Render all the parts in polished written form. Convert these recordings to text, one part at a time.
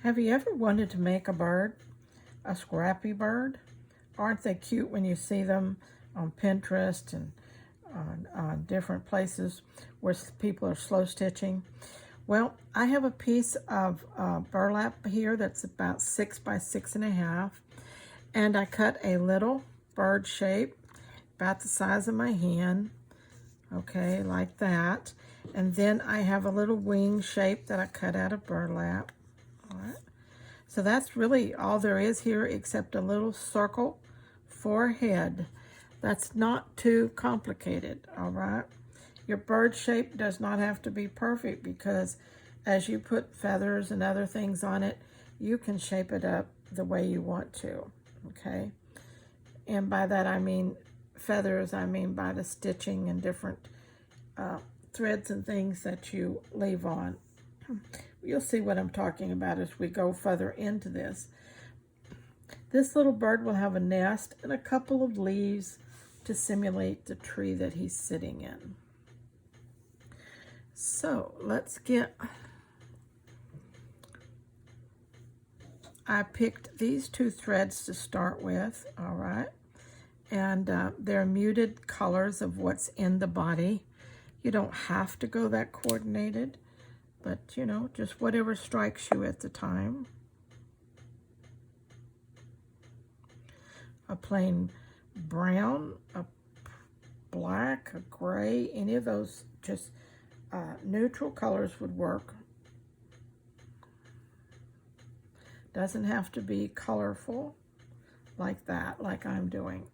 Have you ever wanted to make a bird, a scrappy bird? Aren't they cute when you see them on Pinterest and on different places where people are slow stitching? Well, I have a piece of burlap here that's about 6 by 6.5, and I cut a little bird shape about the size of my hand, okay, like that. And then I have a little wing shape that I cut out of burlap. All right. So that's really all there is here, except a little circle for a head. That's not too complicated, all right? Your bird shape does not have to be perfect, because as you put feathers and other things on it, you can shape it up the way you want to, okay? And by that I mean feathers, I mean by the stitching and different threads and things that you leave on. You'll see what I'm talking about as we go further into this. This little bird will have a nest and a couple of leaves to simulate the tree that he's sitting in. So let's get, I picked these two threads to start with, all right? And they're muted colors of what's in the body. You don't have to go that coordinated, but you know, just whatever strikes you at the time. A plain brown, a black, a gray, any of those, just neutral colors would work. Doesn't have to be colorful like that, like I'm doing.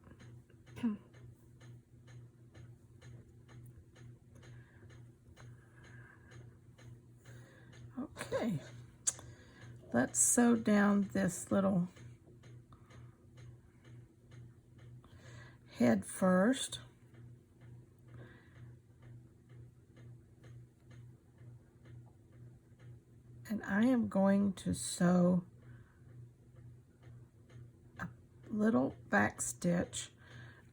Okay, let's sew down this little head first. And I am going to sew a little back stitch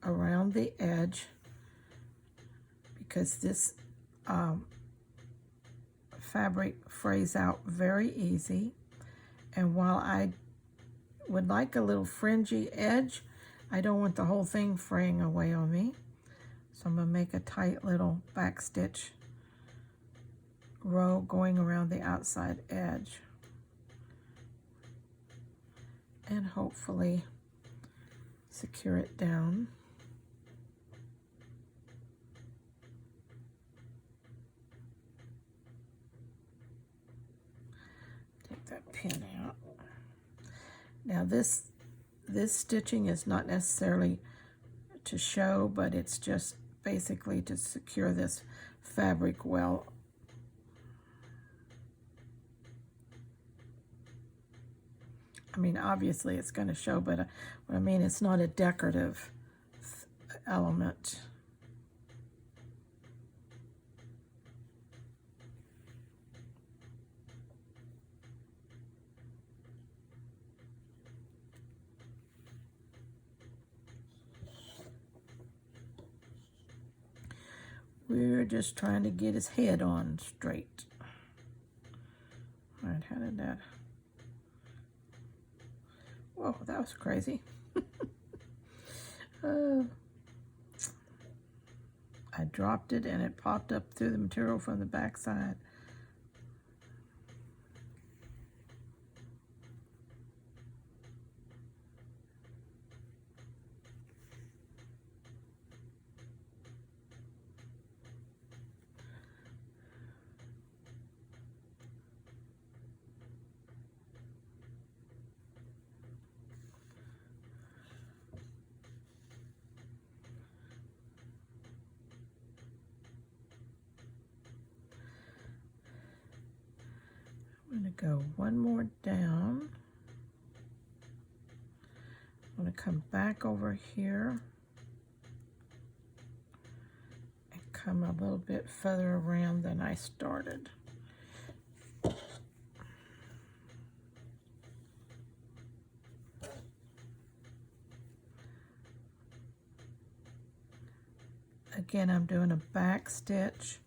around the edge, because this fabric frays out very easy. And while I would like a little fringy edge, I don't want the whole thing fraying away on me. So I'm going to make a tight little back stitch row going around the outside edge. And hopefully secure it down. Take that pin out. Now this stitching is not necessarily to show, but it's just basically to secure this fabric well. I mean, obviously it's going to show, but what I mean, it's not a decorative element. We're just trying to get his head on straight. All right, how did that? Whoa, that was crazy. I dropped it and it popped up through the material from the back side. I'm going to go one more down. I'm going to come back over here and come a little bit further around than I started. Again, I'm doing a back stitch,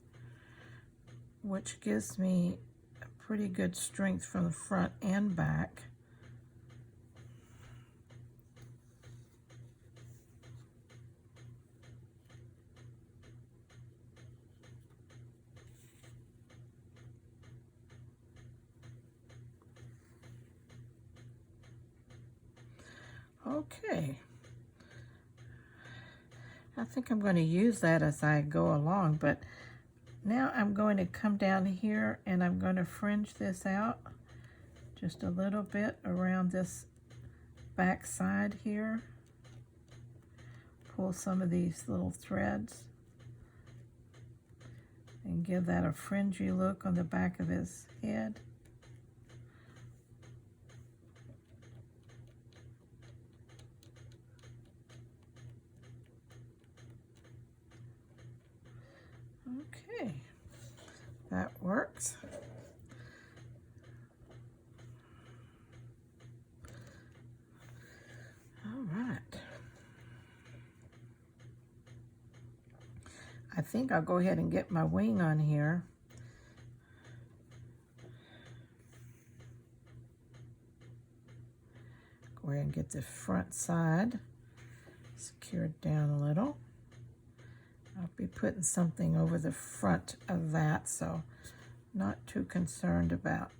which gives me pretty good strength from the front and back. Okay. I think I'm going to use that as I go along, but now I'm going to come down here and I'm going to fringe this out just a little bit around this back side here. Pull some of these little threads and give that a fringy look on the back of his head. Okay, that works. All right. I think I'll go ahead and get my wing on here. Go ahead and get the front side secured down a little. I'll be putting something over the front of that, so not too concerned about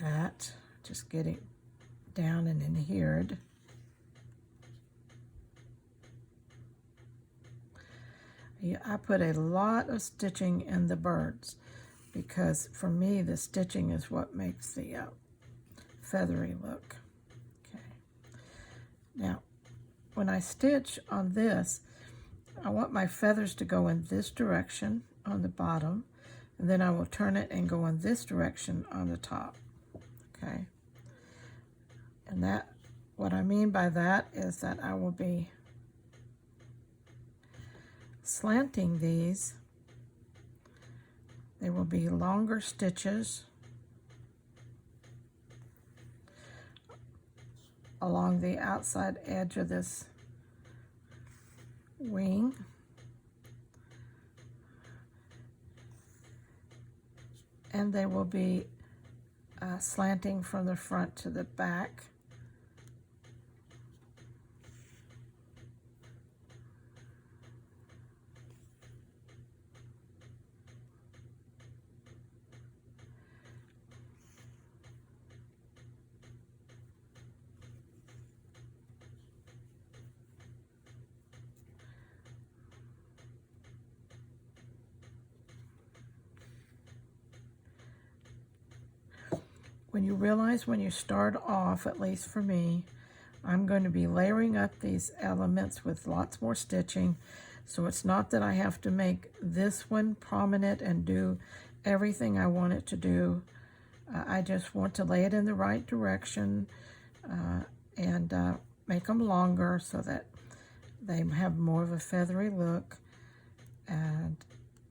that. Just get it down and adhered. Yeah, I put a lot of stitching in the birds because for me the stitching is what makes the feathery look. Okay. Now, when I stitch on this, I want my feathers to go in this direction on the bottom, and then I will turn it and go in this direction on the top. Okay. And that, what I mean by that is that I will be slanting these. They will be longer stitches along the outside edge of this wing. And they will be slanting from the front to the back. When you realize when you start off, at least for me, I'm going to be layering up these elements with lots more stitching. So it's not that I have to make this one prominent and do everything I want it to do. I just want to lay it in the right direction and make them longer so that they have more of a feathery look, and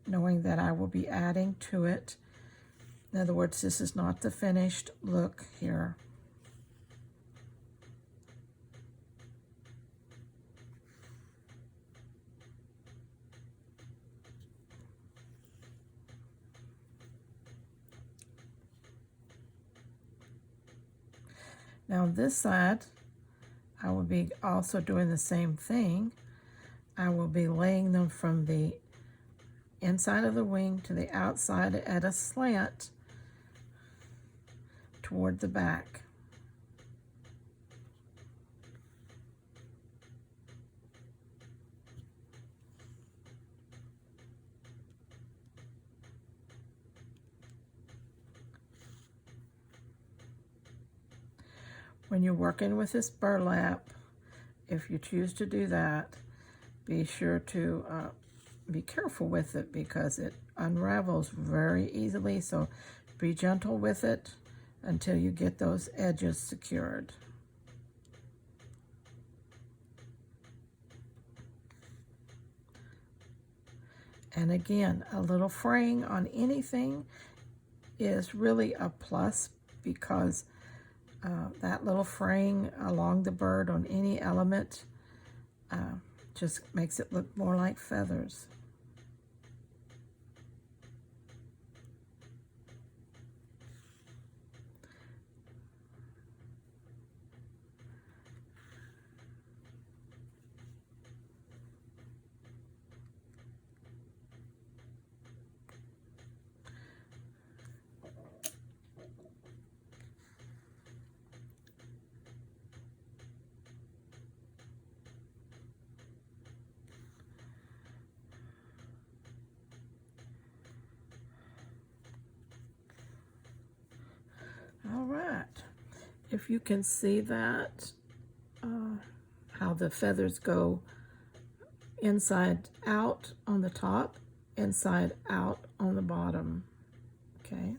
knowing that I will be adding to it. In other words, this is not the finished look here. Now on this side, I will be also doing the same thing. I will be laying them from the inside of the wing to the outside at a slant toward the back. When you're working with this burlap, if you choose to do that, be sure to be careful with it because it unravels very easily, so be gentle with it until you get those edges secured. And again, a little fraying on anything is really a plus because that little fraying along the bird on any element just makes it look more like feathers. if you can see that, how the feathers go inside out on the top, inside out on the bottom. Okay.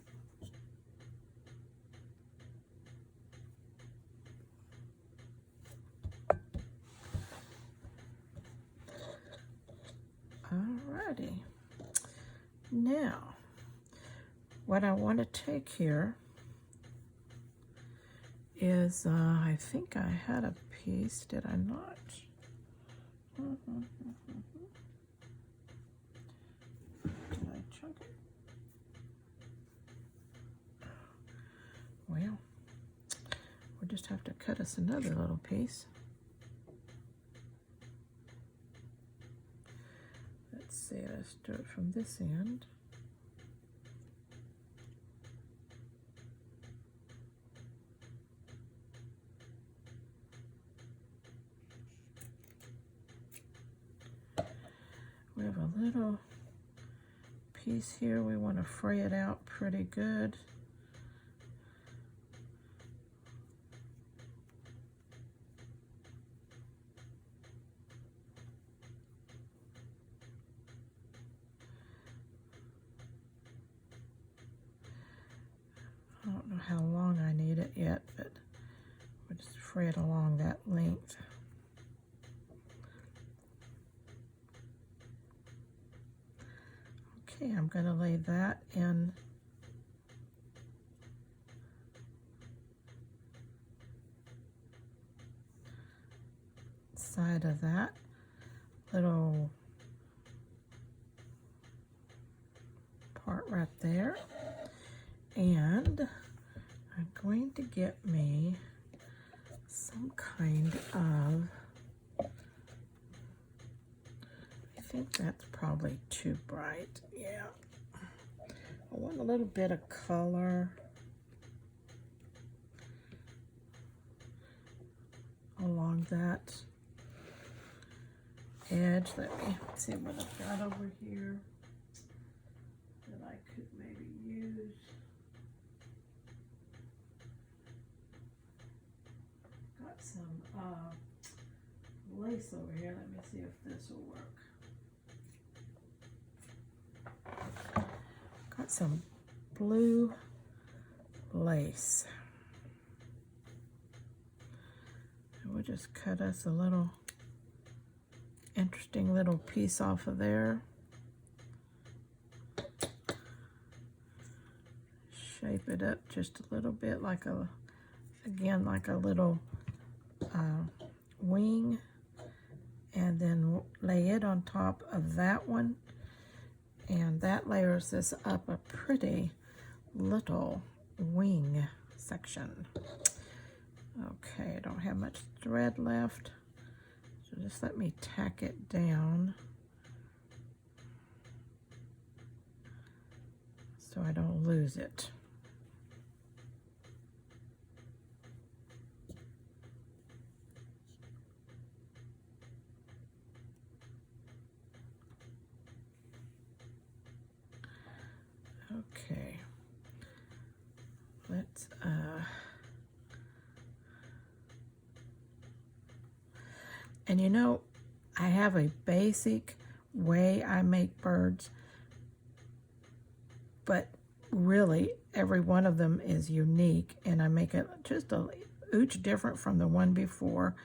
Alrighty. Now, what I want to take here is, I think I had a piece, did I not? Did I chunk it? Well, we'll just have to cut us another little piece. Let's see, let's do it from this end. We have a little piece here. We want to fray it out pretty good. I don't know how long I need it yet, but we'll just fray it along that length. Okay, I'm going to lay that in side of that little part right there. And I'm going to get me some kind of, I think that's probably too bright. Yeah. I want a little bit of color along that edge. Let me see what I've got over here that I could maybe use. Got some lace over here. Let me see if this will work. Got some blue lace. And we'll just cut us a little interesting little piece off of there. Shape it up just a little bit like a, again, like a little wing, and then lay it on top of that one, and that layers this up a pretty little wing section. Okay, I don't have much thread left, so just let me tack it down so I don't lose it. Okay, let's and you know, I have a basic way I make birds, but really every one of them is unique, and I make it just a ooch different from the one before,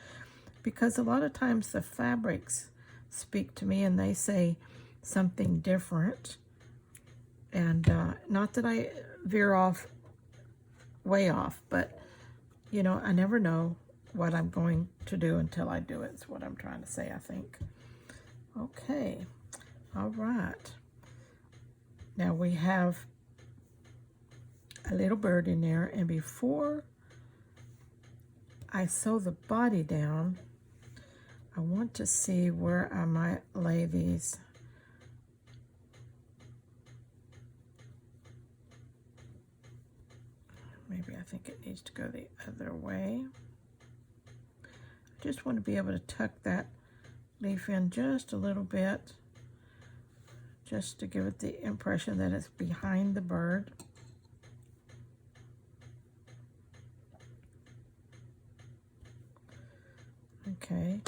because a lot of times the fabrics speak to me and they say something different. And not that I veer off, way off, but you know, I never know what I'm going to do until I do it, is what I'm trying to say, I think. Okay, all right. Now we have a little bird in there, and before I sew the body down, I want to see where I might lay these. Maybe I think it needs to go the other way. I just want to be able to tuck that leaf in just a little bit, just to give it the impression that it's behind the bird. Okay,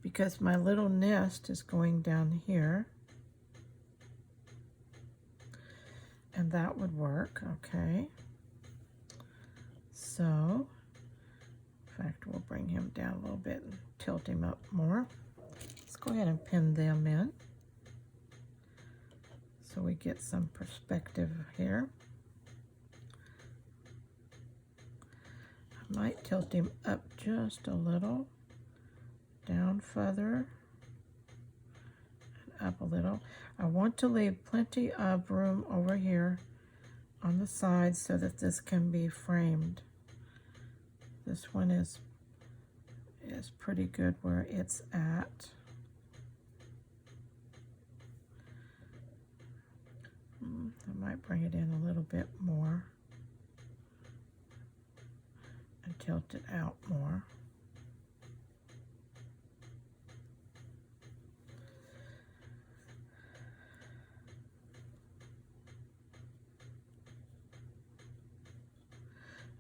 because my little nest is going down here. And that would work, okay. So, in fact, we'll bring him down a little bit and tilt him up more. Let's go ahead and pin them in so we get some perspective here. I might tilt him up just a little, down further, and up a little. I want to leave plenty of room over here on the sides so that this can be framed. This one is pretty good where it's at. I might bring it in a little bit more and tilt it out more.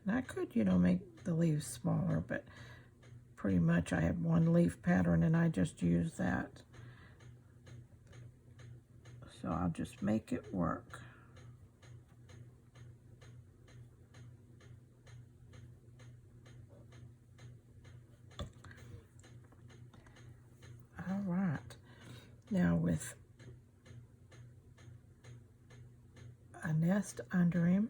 And I could, you know, make the leaves smaller, but pretty much I have one leaf pattern and I just use that. So I'll just make it work. All right. Now with a nest under him,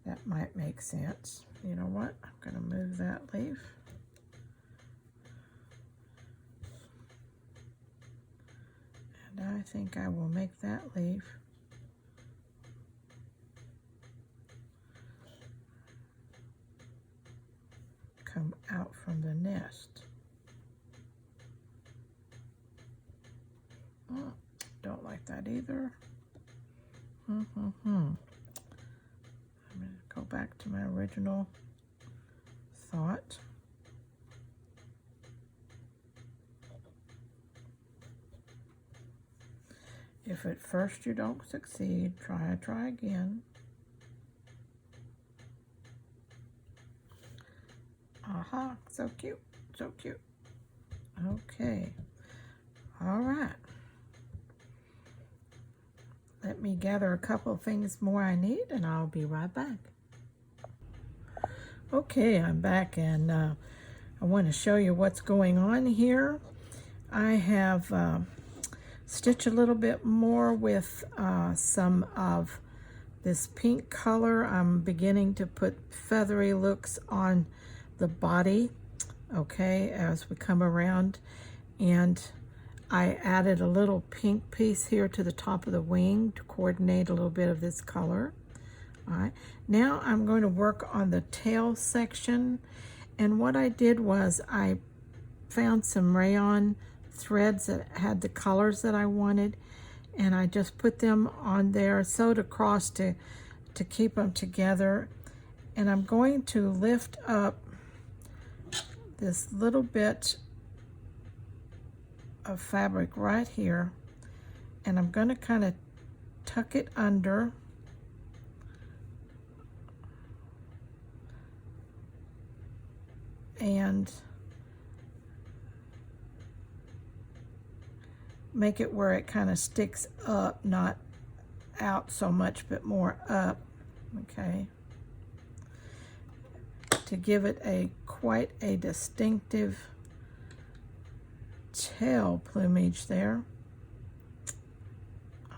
that might make sense. You know what? I'm going to move that leaf. And I think I will make that leaf come out from the nest. Oh, don't like that either. I'm going to go back to my original thought. If at first you don't succeed, try again. Aha, so cute, so cute. Okay, all right. Let me gather a couple of things more I need and I'll be right back. Okay, I'm back and I want to show you what's going on here. I have stitched a little bit more with some of this pink color. I'm beginning to put feathery looks on the body, okay, as we come around. And I added a little pink piece here to the top of the wing to coordinate a little bit of this color. All right, now I'm going to work on the tail section. And what I did was I found some rayon threads that had the colors that I wanted, and I just put them on there, sewed across to keep them together. And I'm going to lift up this little bit of fabric right here, and I'm going to kind of tuck it under and make it where it kind of sticks up, not out so much, but more up, okay, to give it quite a distinctive tail plumage there.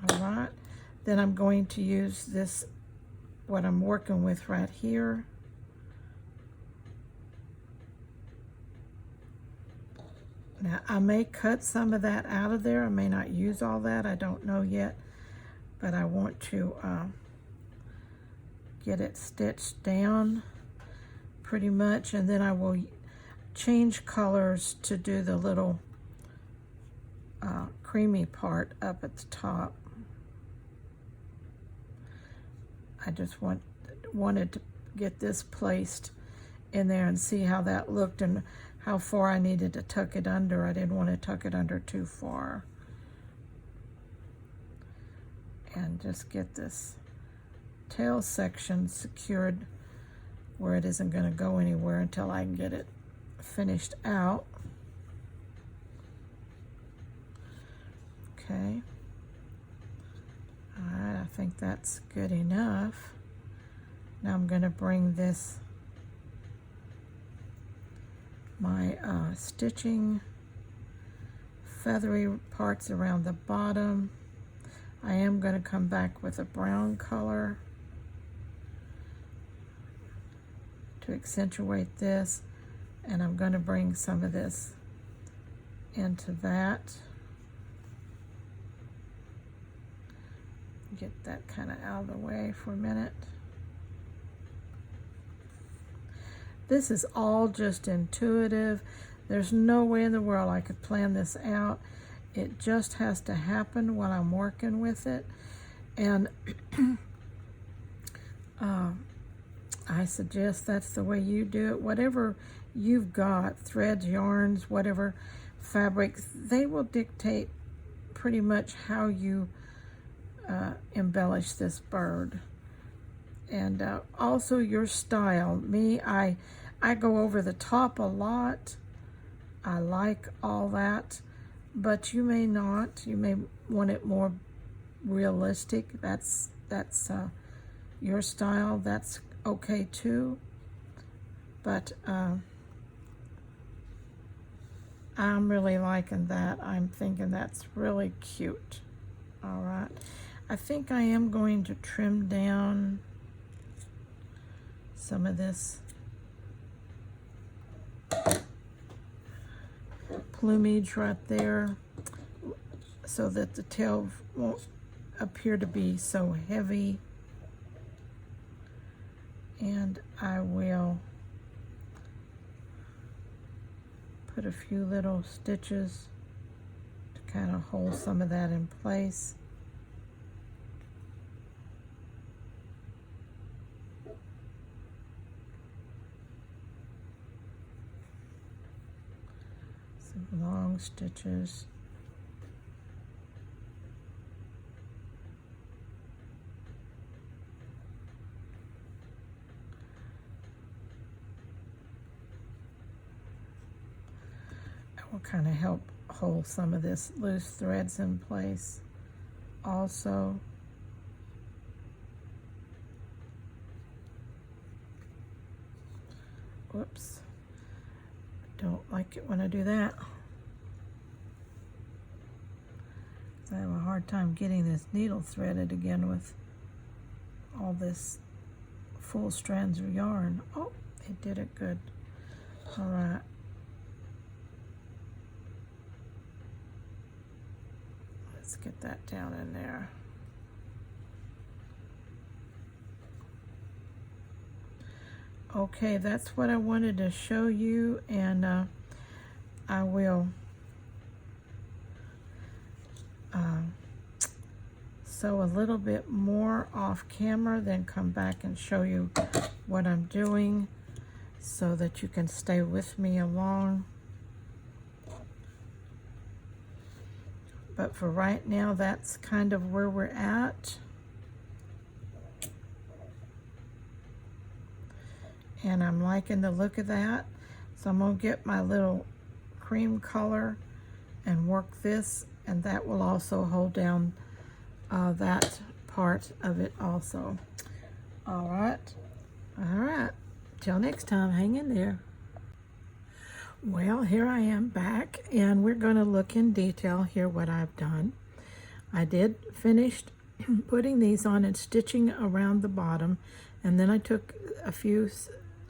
All right, then I'm going to use this, what I'm working with right here. Now I may cut some of that out of there. I may not use all that, I don't know yet, but I want to get it stitched down pretty much, and then I will change colors to do the little creamy part up at the top. I just wanted to get this placed in there and see how that looked and how far I needed to tuck it under. I didn't want to tuck it under too far. And just get this tail section secured where it isn't going to go anywhere until I can get it finished out. Okay. All right, I think that's good enough. Now I'm going to bring this, my stitching feathery parts around the bottom. I am going to come back with a brown color to accentuate this, and I'm going to bring some of this into that. Get that kind of out of the way for a minute. This is all just intuitive. There's no way in the world I could plan this out. It just has to happen when I'm working with it. And I suggest that's the way you do it. Whatever you've got, threads, yarns, whatever fabrics, they will dictate pretty much how you embellish this bird. And also your style. Me, I go over the top a lot. I like all that, but you may not. You may want it more realistic. That's your style. That's okay too. But I'm really liking that. I'm thinking that's really cute. All right. I think I am going to trim down some of this plumage right there so that the tail won't appear to be so heavy. And I will put a few little stitches to kind of hold some of that in place. Some long stitches. That will kind of help hold some of this loose threads in place also. Whoops. Don't like it when I do that. I have a hard time getting this needle threaded again with all this full strands of yarn. Oh, it did it good. All right. Let's get that down in there. Okay, that's what I wanted to show you, and I will sew a little bit more off camera, then come back and show you what I'm doing so that you can stay with me along. But for right now, that's kind of where we're at. And I'm liking the look of that. So I'm gonna get my little cream color and work this, and that will also hold down that part of it also. All right, till next time, hang in there. Well, here I am back, and we're gonna look in detail here what I've done. I did finish putting these on and stitching around the bottom, and then I took a few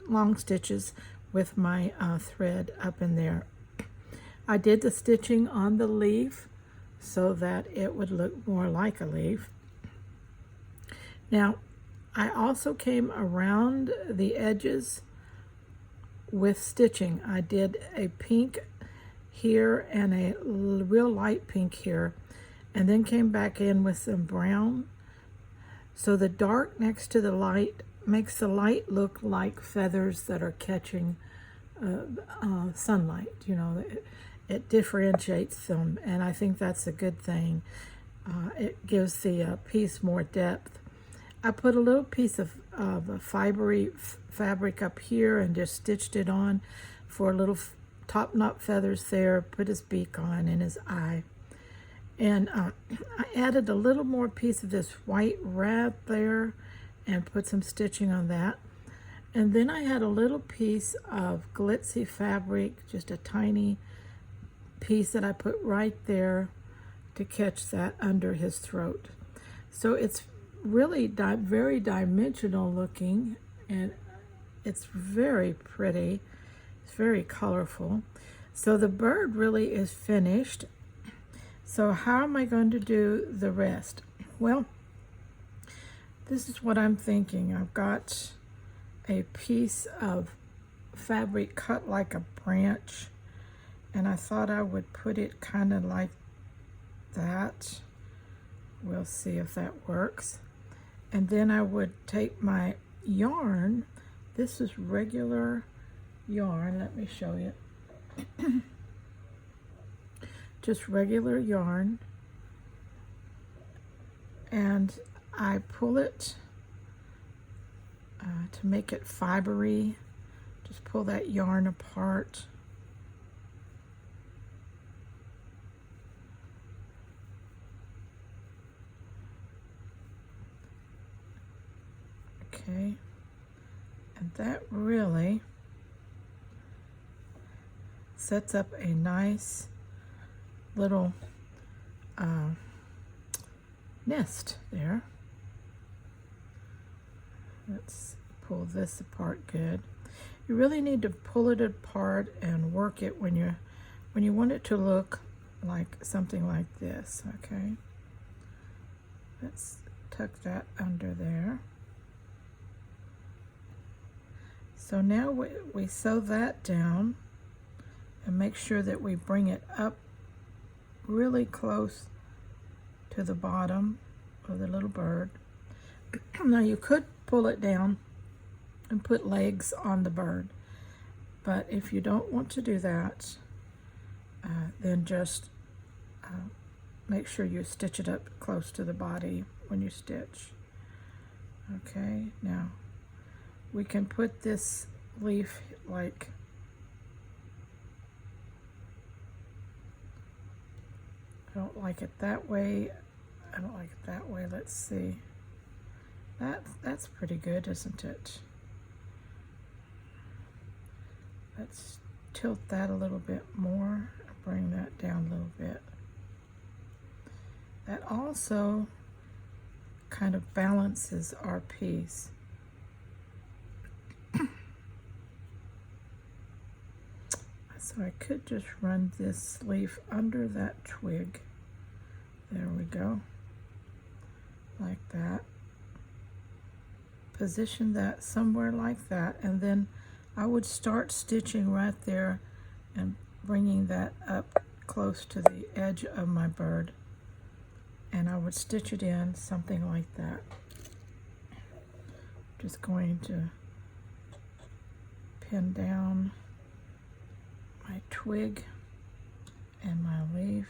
long stitches with my thread up in there. I did the stitching on the leaf so that it would look more like a leaf. Now, I also came around the edges with stitching. I did a pink here and a real light pink here, and then came back in with some brown. So the dark next to the light makes the light look like feathers that are catching sunlight. You know, it differentiates them, and I think that's a good thing. It gives the piece more depth. I put a little piece of a fibery fabric up here and just stitched it on, for little top knot feathers there, put his beak on and his eye. And I added a little more piece of this white red there and put some stitching on that. And then I had a little piece of glitzy fabric, just a tiny piece that I put right there to catch that under his throat. So it's really very dimensional looking, and it's very pretty. It's very colorful. So the bird really is finished. So how am I going to do the rest? Well, this is what I'm thinking. I've got a piece of fabric cut like a branch, and I thought I would put it kind of like that. We'll see if that works. And then I would take my yarn. This is regular yarn. Let me show you. Just regular yarn, and I pull it to make it fibery. Just pull that yarn apart. Okay, and that really sets up a nice little nest there. Let's pull this apart good. You really need to pull it apart and work it when you want it to look like something like this. Okay, let's tuck that under there. So now we sew that down and make sure that we bring it up really close to the bottom of the little bird. Now you could pull it down and put legs on the bird, but if you don't want to do that, then just make sure you stitch it up close to the body when you stitch. Okay, now we can put this leaf like I don't like it that way. I don't like it that way. Let's see. That's pretty good, isn't it? Let's tilt that a little bit more. Bring that down a little bit. That also kind of balances our piece. So I could just run this leaf under that twig. There we go. Like that. Position that somewhere like that, and then I would start stitching right there and bringing that up close to the edge of my bird, and I would stitch it in something like that. Just going to pin down my twig and my leaf.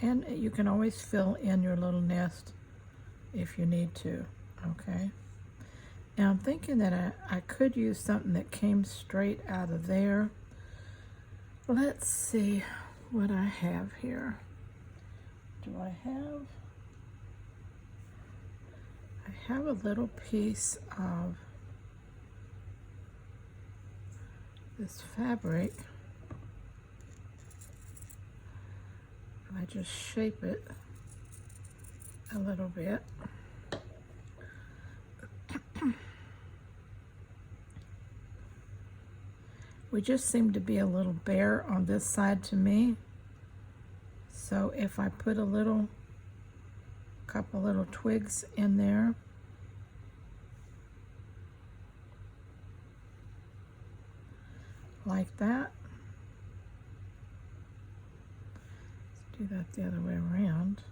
And you can always fill in your little nest if you need to, okay? Now I'm thinking that I could use something that came straight out of there. Let's see what I have here. I have a little piece of this fabric. I just shape it a little bit. We just seem to be a little bare on this side to me. So if I put a couple little twigs in there, like that. Let's do that the other way around.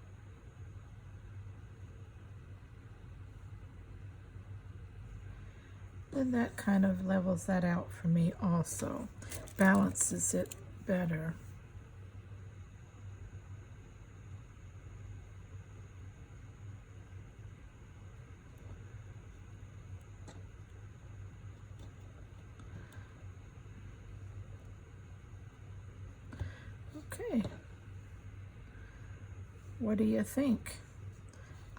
Then that kind of levels that out for me also, balances it better. What do you think?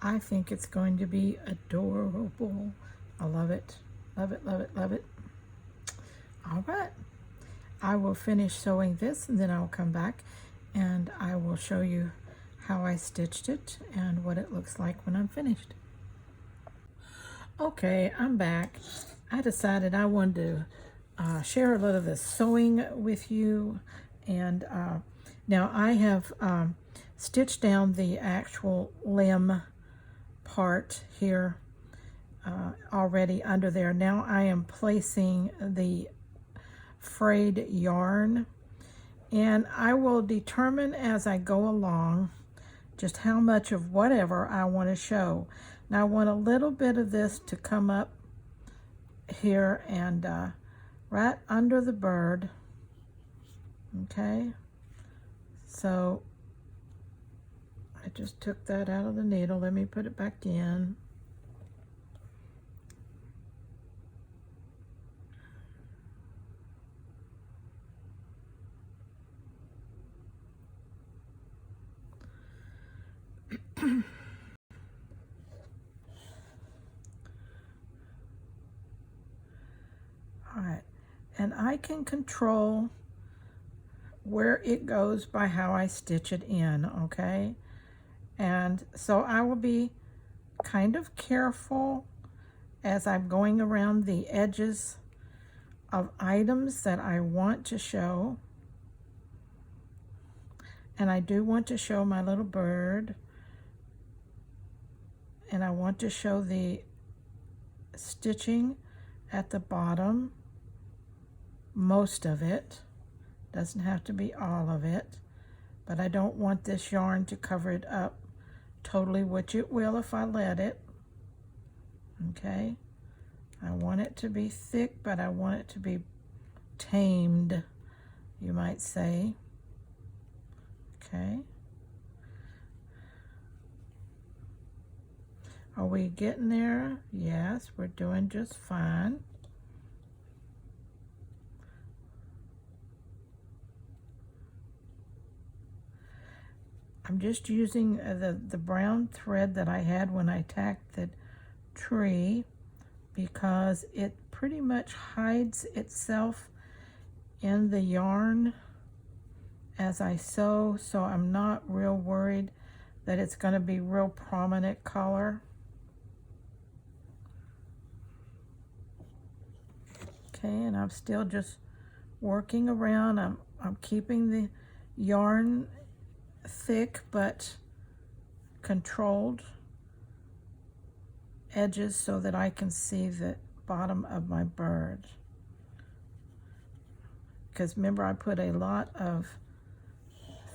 I think it's going to be adorable. I love it. Love it, love it, love it. All right. I will finish sewing this and then I'll come back and I will show you how I stitched it and what it looks like when I'm finished. Okay, I'm back. I decided I wanted to share a little of the sewing with you, and now I have stitched down the actual limb part here already under there. Now I am placing the frayed yarn, and I will determine as I go along just how much of whatever I want to show. Now I want a little bit of this to come up here and right under the bird. Okay, so I just took that out of the needle. Let me put it back in. All right, and I can control where it goes by how I stitch it in, okay? And so I will be kind of careful as I'm going around the edges of items that I want to show. And I do want to show my little bird. And I want to show the stitching at the bottom, most of it. Doesn't have to be all of it, but I don't want this yarn to cover it up totally, which it will if I let it. Okay, I want it to be thick, but I want it to be tamed, you might say. Okay, are we getting there? Yes, we're doing just fine. I'm just using the brown thread that I had when I tacked the tree, because it pretty much hides itself in the yarn as I sew, so I'm not real worried that it's going to be real prominent color. Okay, and I'm still just working around. I'm keeping the yarn thick but controlled edges so that I can see the bottom of my bird. Because remember, I put a lot of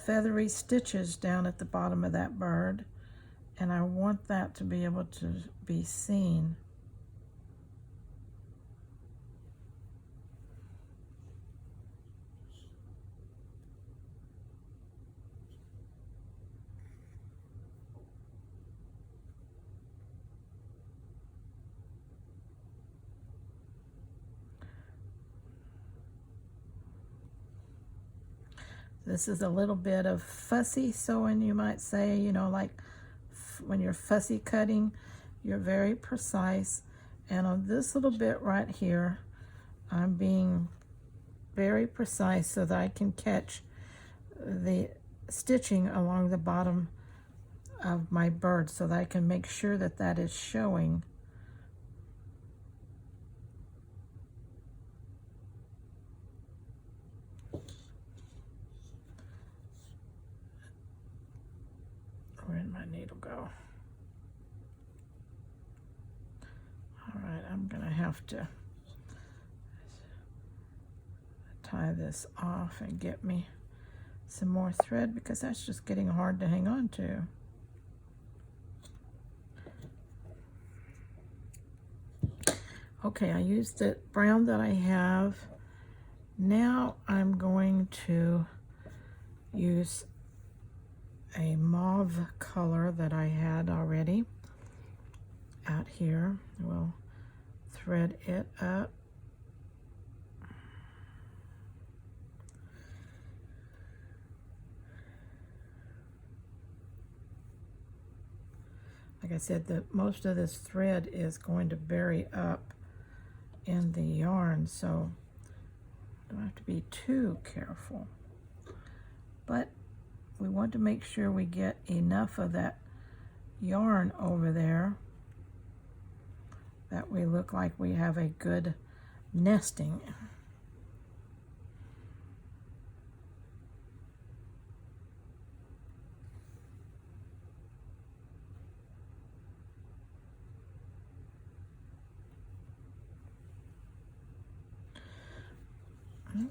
feathery stitches down at the bottom of that bird, and I want that to be able to be seen. This is a little bit of fussy sewing, you might say, you know, like when you're fussy cutting, you're very precise. And on this little bit right here, I'm being very precise so that I can catch the stitching along the bottom of my bird so that I can make sure that that is showing. Where did my needle go? All right, I'm gonna have to tie this off and get me some more thread because that's just getting hard to hang on to. Okay, I used the brown that I have. Now I'm going to use a mauve color that I had already out here. We'll thread it up. like I said, most of this thread is going to bury up in the yarn, so don't have to be too careful. But we want to make sure we get enough of that yarn over there that we look like we have a good nesting.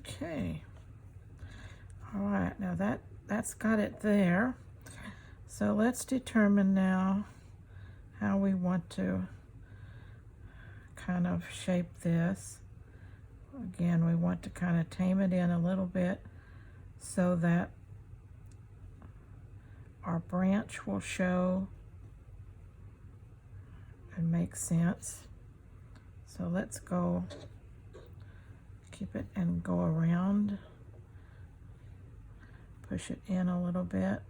Okay. All right, now that's got it there. So let's determine now how we want to kind of shape this. Again, we want to kind of tame it in a little bit so that our branch will show and make sense. So let's go keep it and go around, push it in a little bit.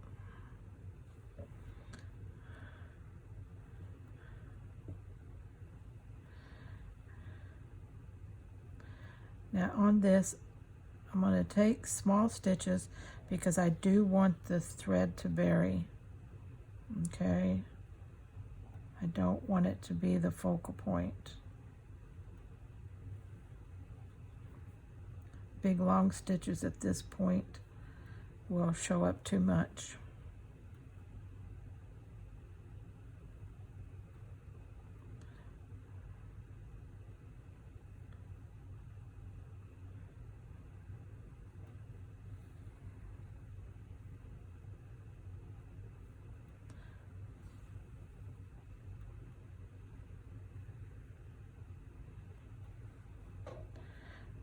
Now on this, I'm going to take small stitches because I do want the thread to bury. Okay? I don't want it to be the focal point. Big long stitches at this point will show up too much.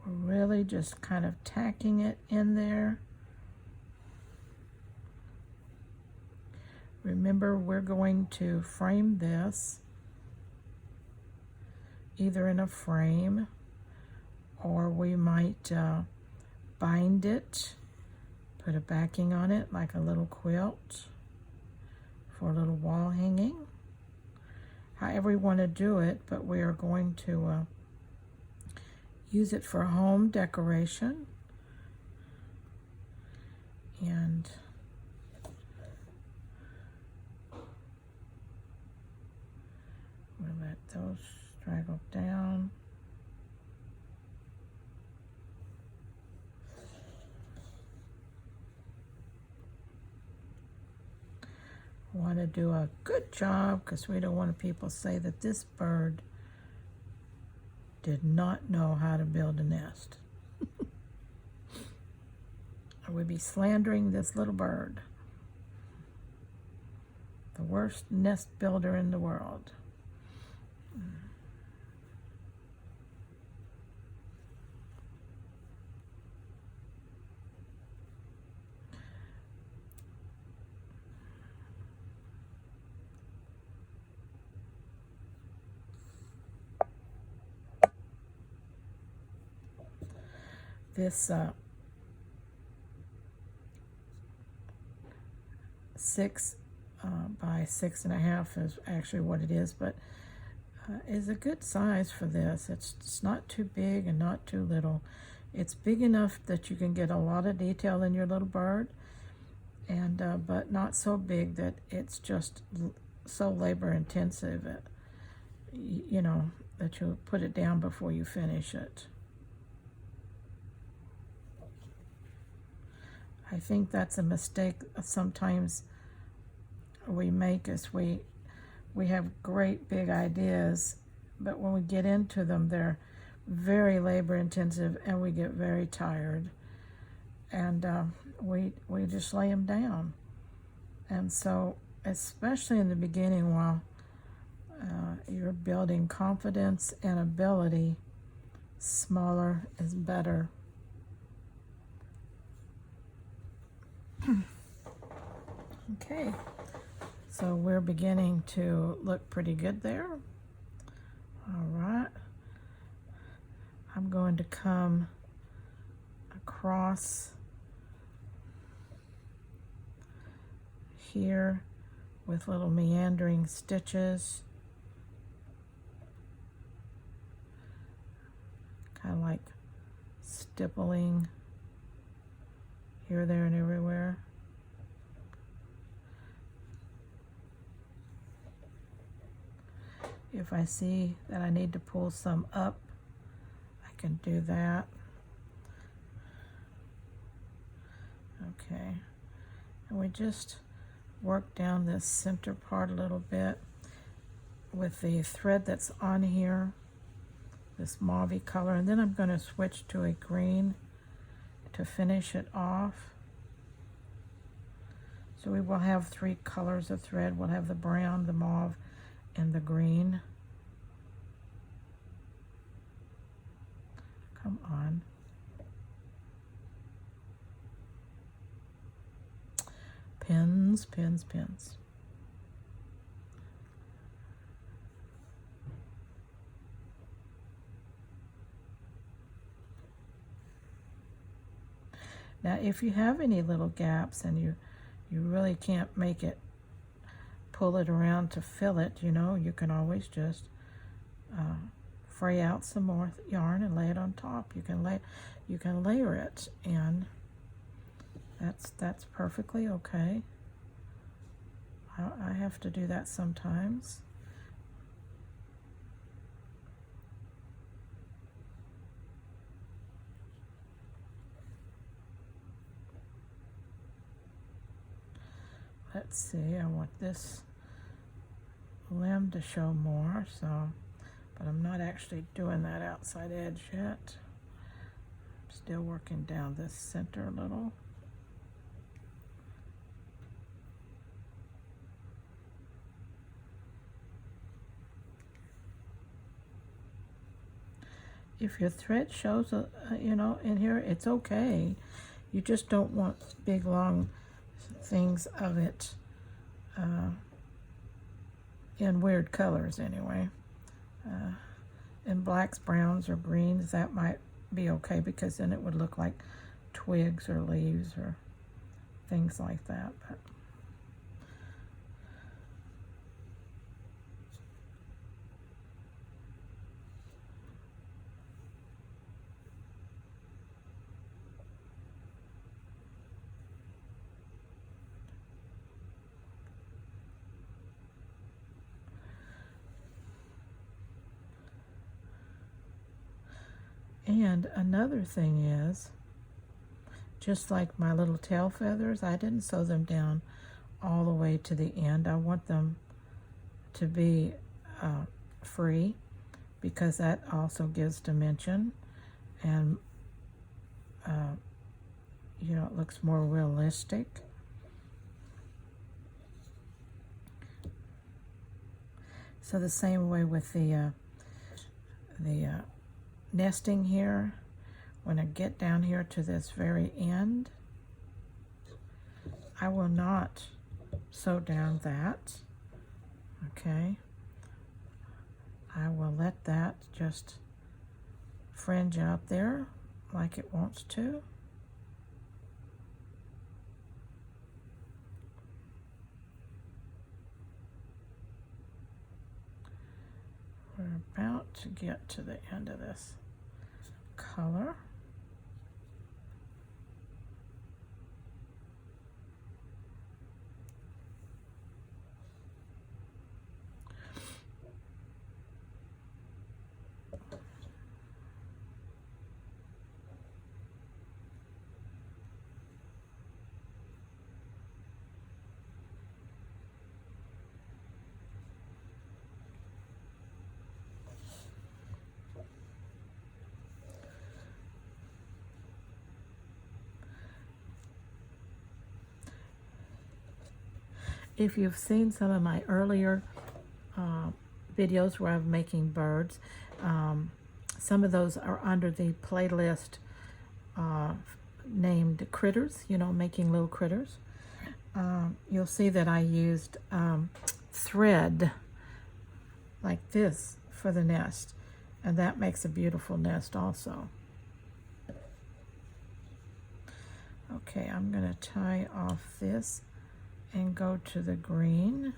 We're really just kind of tacking it in there. Remember, we're going to frame this either in a frame, or we might bind it, put a backing on it like a little quilt for a little wall hanging. However you want to do it, but we are going to use it for home decoration. And we'll let those straggle down. Want to do a good job because we don't want people to say that this bird did not know how to build a nest. I would be slandering this little bird. The worst nest builder in the world. This 6 by 6.5 is actually what it is, but is a good size for this. It's not too big and not too little. It's big enough that you can get a lot of detail in your little bird, and but not so big that it's just so labor intensive that, you know, that you'll put it down before you finish it. I think that's a mistake sometimes we make, is we have great big ideas, but when we get into them, they're very labor intensive and we get very tired, and we just lay them down. And so, especially in the beginning, while you're building confidence and ability, smaller is better. Okay, so we're beginning to look pretty good there. All right, I'm going to come across here with little meandering stitches, kind of like stippling here, there, and everywhere. If I see that I need to pull some up, I can do that. Okay, and we just work down this center part a little bit with the thread that's on here, this mauve color, and then I'm going to switch to a green to finish it off. So we will have 3 colors of thread. We'll have the brown, the mauve, and the green. Come on. Pins, pins, pins. Now, if you have any little gaps and you really can't make it, pull it around to fill it, you know, you can always just fray out some more yarn and lay it on top. You can layer it, and that's perfectly okay. I have to do that sometimes. Let's see, I want this limb to show more, so, but I'm not actually doing that outside edge yet. I'm still working down this center a little. If your thread shows, you know, in here, it's okay. You just don't want big, long things of it in weird colors anyway. In blacks, browns, or greens, that might be okay, because then it would look like twigs or leaves or things like that. But and another thing is, just like my little tail feathers, I didn't sew them down all the way to the end. I want them to be free, because that also gives dimension, and you know, it looks more realistic. So the same way with the nesting here, when I get down here to this very end, I will not sew down that, okay? I will let that just fringe out there like it wants to. We're about to get to the end of this color. If you've seen some of my earlier videos where I'm making birds, some of those are under the playlist named critters, you know, making little critters. You'll see that I used thread like this for the nest, and that makes a beautiful nest also. Okay, I'm going to tie off this and go to the green.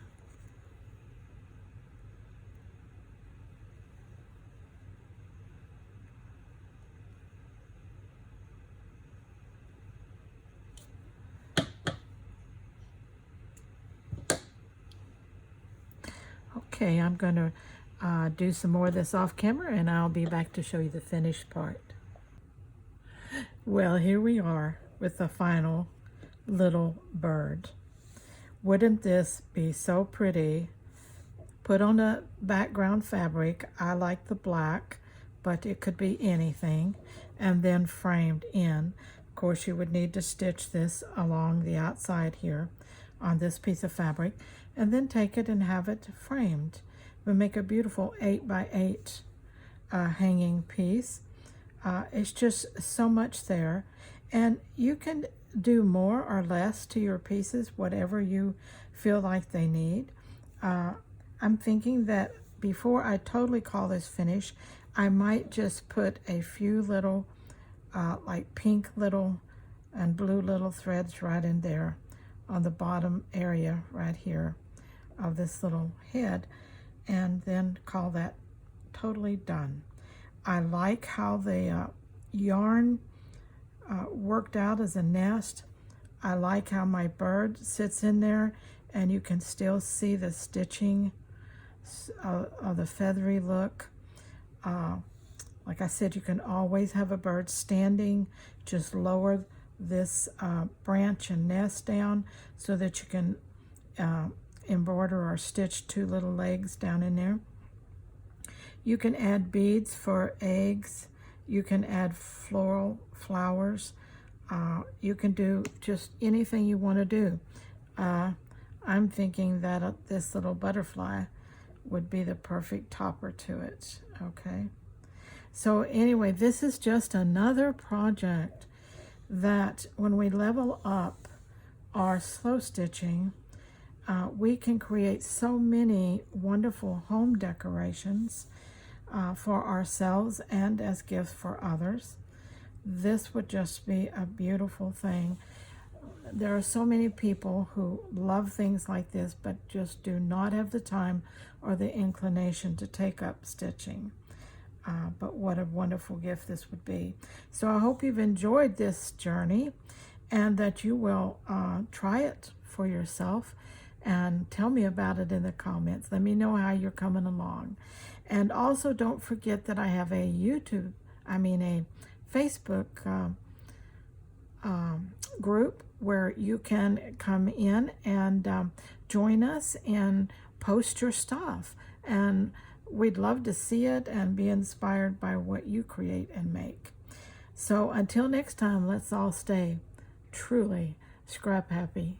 Okay, I'm going to do some more of this off camera, and I'll be back to show you the finished part. Well, here we are with the final little bird. Wouldn't this be so pretty? Put on a background fabric. I like the black, but it could be anything, and then framed in. Of course, you would need to stitch this along the outside here on this piece of fabric, and then take it and have it framed. It would make a beautiful 8x8 hanging piece. It's just so much there, and you can do more or less to your pieces, whatever you feel like they need. I'm thinking that before I totally call this finished, I might just put a few little like pink little and blue little threads right in there on the bottom area right here of this little head, and then call that totally done. I like how the yarn worked out as a nest. I like how my bird sits in there, and you can still see the stitching of the feathery look. Like I said, you can always have a bird standing. Just lower this branch and nest down so that you can embroider or stitch two little legs down in there. You can add beads for eggs. You can add floral flowers. You can do just anything you want to do. I'm thinking that this little butterfly would be the perfect topper to it. Okay. So anyway, this is just another project that when we level up our slow stitching, we can create so many wonderful home decorations for ourselves and as gifts for others. This would just be a beautiful thing. There are so many people who love things like this but just do not have the time or the inclination to take up stitching. But what a wonderful gift this would be. So I hope you've enjoyed this journey and that you will try it for yourself and tell me about it in the comments. Let me know how you're coming along. And also don't forget that I have a Facebook group where you can come in and join us and post your stuff. And we'd love to see it and be inspired by what you create and make. So until next time, let's all stay truly scrap happy.